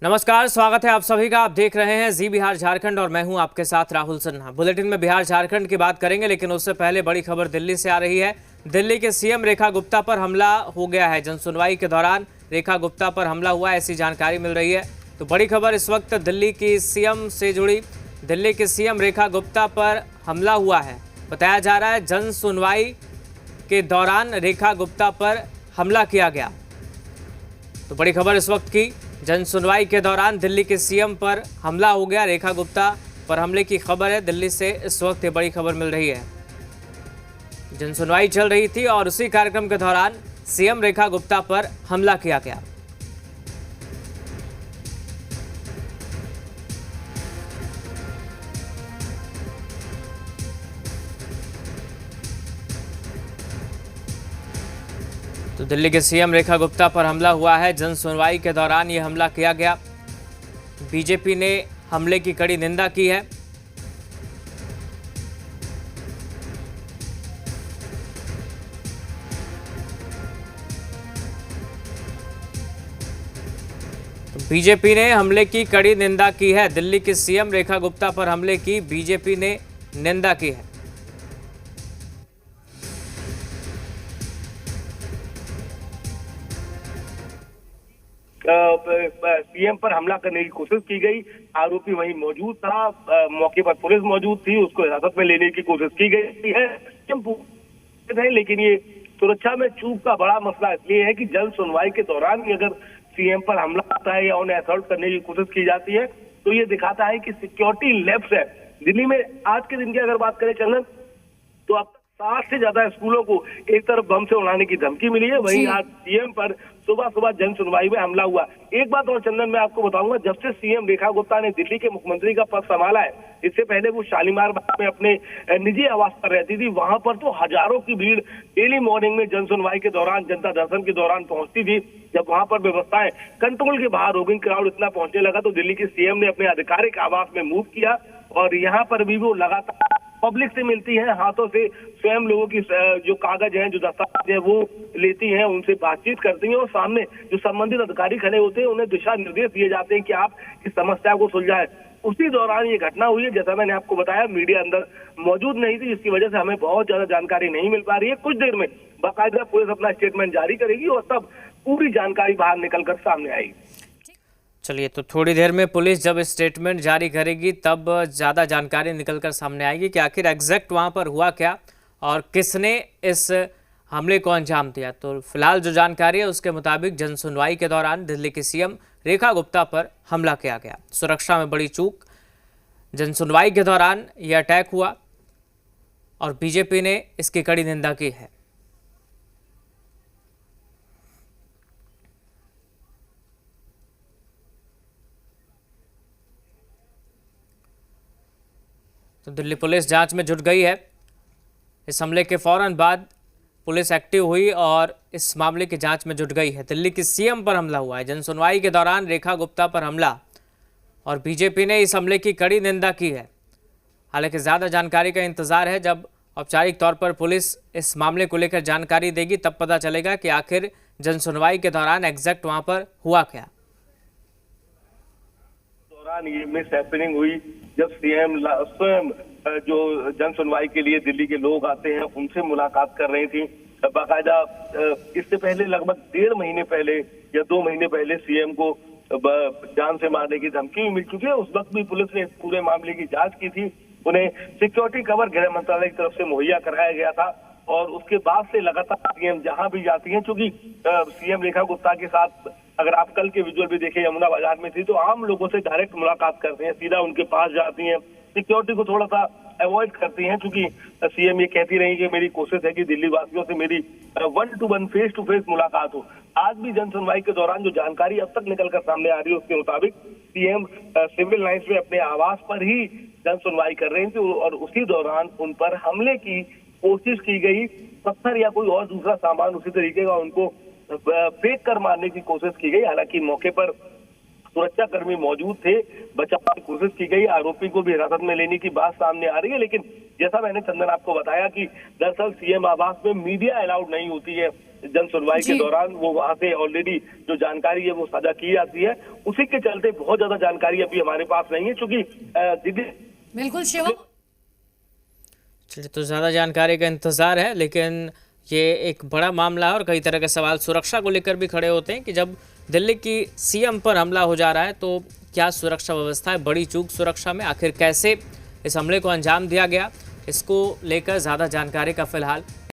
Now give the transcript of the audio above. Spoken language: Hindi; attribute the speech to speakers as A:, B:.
A: नमस्कार, स्वागत है आप सभी का। आप देख रहे हैं जी बिहार झारखंड और मैं हूं आपके साथ राहुल सिन्हा। बुलेटिन में बिहार झारखंड की बात करेंगे, लेकिन उससे पहले बड़ी खबर दिल्ली से आ रही है। दिल्ली के सीएम रेखा गुप्ता पर हमला हो गया है। जनसुनवाई के दौरान रेखा गुप्ता पर हमला हुआ, ऐसी जानकारी मिल रही है। तो बड़ी खबर इस वक्त दिल्ली की सीएम से जुड़ी। दिल्ली के सीएम रेखा गुप्ता पर हमला हुआ है। बताया जा रहा है जन सुनवाई के दौरान रेखा गुप्ता पर हमला किया गया। तो बड़ी खबर इस वक्त की, जन सुनवाई के दौरान दिल्ली के सीएम पर हमला हो गया। रेखा गुप्ता पर हमले की खबर है। दिल्ली से इस वक्त ये बड़ी खबर मिल रही है। जन सुनवाई चल रही थी और उसी कार्यक्रम के दौरान सीएम रेखा गुप्ता पर हमला किया गया। तो दिल्ली के सीएम रेखा गुप्ता पर हमला हुआ है। जन सुनवाई के दौरान ये हमला किया गया। बीजेपी ने हमले की कड़ी निंदा की है। तो बीजेपी ने हमले की कड़ी निंदा की है। दिल्ली की सीएम रेखा गुप्ता पर हमले की बीजेपी ने निंदा की है।
B: सीएम पर हमला करने की कोशिश की गई। आरोपी वहीं मौजूद था, मौके पर पुलिस मौजूद थी, उसको हिरासत में लेने की कोशिश की गई है। लेकिन ये सुरक्षा में चूक का बड़ा मसला इसलिए है कि जन सुनवाई के दौरान भी अगर सीएम पर हमला आता है या उन्हें असॉल्ट करने की कोशिश की जाती है तो ये दिखाता है कि सिक्योरिटी लैप्स है दिल्ली में। आज के दिन की अगर बात करें चंदन, तो अब 60 से ज्यादा स्कूलों को एक तरफ बम से उड़ाने की धमकी मिली है, वहीं आज सीएम पर सुबह सुबह जन सुनवाई में हमला हुआ। एक बात और चंदन मैं आपको बताऊंगा, जब से सीएम रेखा गुप्ता ने दिल्ली के मुख्यमंत्री का पद संभाला है, इससे पहले वो शालीमार बाग में अपने निजी आवास पर रहती थी। वहां पर तो हजारों की भीड़ डेली मॉर्निंग में जन सुनवाई के दौरान, जनता दर्शन के दौरान पहुंचती थी। जब वहां पर व्यवस्थाएं कंट्रोल के बाहर हो गई, क्राउड इतना पहुंचने लगा, तो दिल्ली के सीएम ने अपने आधिकारिक आवास में मूव किया और यहाँ पर भी वो लगातार पब्लिक से मिलती हैं, हाथों से स्वयं लोगों की जो कागज हैं, जो दस्तावेज हैं, वो लेती हैं, उनसे बातचीत करती हैं और सामने जो संबंधित अधिकारी खड़े होते हैं उन्हें दिशा निर्देश दिए जाते हैं कि आप इस समस्या को सुलझाएं। उसी दौरान ये घटना हुई है। जैसा मैंने आपको बताया, मीडिया अंदर मौजूद नहीं थी, जिसकी वजह से हमें बहुत ज्यादा जानकारी नहीं मिल पा रही है। कुछ देर में बाकायदा पुलिस अपना स्टेटमेंट जारी करेगी और तब पूरी जानकारी बाहर निकलकर सामने आएगी।
A: चलिए, तो थोड़ी देर में पुलिस जब स्टेटमेंट जारी करेगी तब ज़्यादा जानकारी निकलकर सामने आएगी कि आखिर एग्जैक्ट वहाँ पर हुआ क्या और किसने इस हमले को अंजाम दिया। तो फिलहाल जो जानकारी है उसके मुताबिक जन सुनवाई के दौरान दिल्ली की सीएम रेखा गुप्ता पर हमला किया गया। सुरक्षा में बड़ी चूक, जन सुनवाई के दौरान यह अटैक हुआ और बीजेपी ने इसकी कड़ी निंदा की है। तो दिल्ली पुलिस जांच में जुट गई है। इस हमले के फौरन बाद पुलिस एक्टिव हुई और इस मामले की जांच में जुट गई है। दिल्ली की सीएम पर हमला हुआ है, जनसुनवाई के दौरान रेखा गुप्ता पर हमला, और बीजेपी ने इस हमले की कड़ी निंदा की है। हालांकि ज़्यादा जानकारी का इंतजार है। जब औपचारिक तौर पर पुलिस इस मामले को लेकर जानकारी देगी तब पता चलेगा कि आखिर जनसुनवाई के दौरान एग्जैक्ट वहाँ पर हुआ क्या।
B: ये मिस हैपनिंग हुई जब सीएम स्वयं जो जन सुनवाई के लिए दिल्ली के लोग आते हैं उनसे मुलाकात कर रही थी। बाकायदा इससे पहले लगभग 1.5 महीने पहले या 2 महीने पहले सीएम को जान से मारने की धमकी भी मिल चुकी है। उस वक्त भी पुलिस ने पूरे मामले की जांच की थी। उन्हें सिक्योरिटी कवर गृह मंत्रालय की तरफ से मुहैया कराया गया था और उसके बाद से लगातार सीएम जहां भी जाती हैं, क्योंकि सीएम रेखा गुप्ता के साथ अगर आप कल के विजुअल भी देखें, यमुना बाजार में थी, तो आम लोगों से डायरेक्ट मुलाकात करते हैं, सीधा उनके पास जाती हैं, सिक्योरिटी को थोड़ा सा अवॉइड करती हैं, क्योंकि सीएम ये कहती रही कि मेरी कोशिश है कि दिल्ली वासियों से मेरी 1-to-1 फेस टू फेस मुलाकात हो। आज भी जन सुनवाई के दौरान जो जानकारी अब तक निकलकर सामने आ रही है उसके मुताबिक सीएम सिविल लाइन्स में अपने आवास पर ही जन सुनवाई कर रही थी और उसी दौरान उन पर हमले की कोशिश की गई। पत्थर या कोई और दूसरा सामान उसी तरीके का उनको फेंक कर मारने की कोशिश की गई। हालांकि मौके पर सुरक्षा कर्मी मौजूद थे, बचाव की कोशिश की गई, आरोपी को भी हिरासत में लेने की बात सामने आ रही है। लेकिन जैसा मैंने चंदन आपको बताया कि दरअसल सीएम आवास में मीडिया अलाउड नहीं होती है, जन सुनवाई के
C: जी।
B: दौरान वो वहां से ऑलरेडी जो जानकारी है वो साझा की जाती है। उसी के चलते बहुत ज्यादा जानकारी अभी हमारे पास नहीं है, क्योंकि दीदी
C: बिल्कुल शिवम।
A: चलिए, तो ज़्यादा जानकारी का इंतज़ार है, लेकिन ये एक बड़ा मामला है और कई तरह के सवाल सुरक्षा को लेकर भी खड़े होते हैं कि जब दिल्ली की सीएम पर हमला हो जा रहा है तो क्या सुरक्षा व्यवस्था है, बड़ी चूक सुरक्षा में, आखिर कैसे इस हमले को अंजाम दिया गया, इसको लेकर ज़्यादा जानकारी का फिलहाल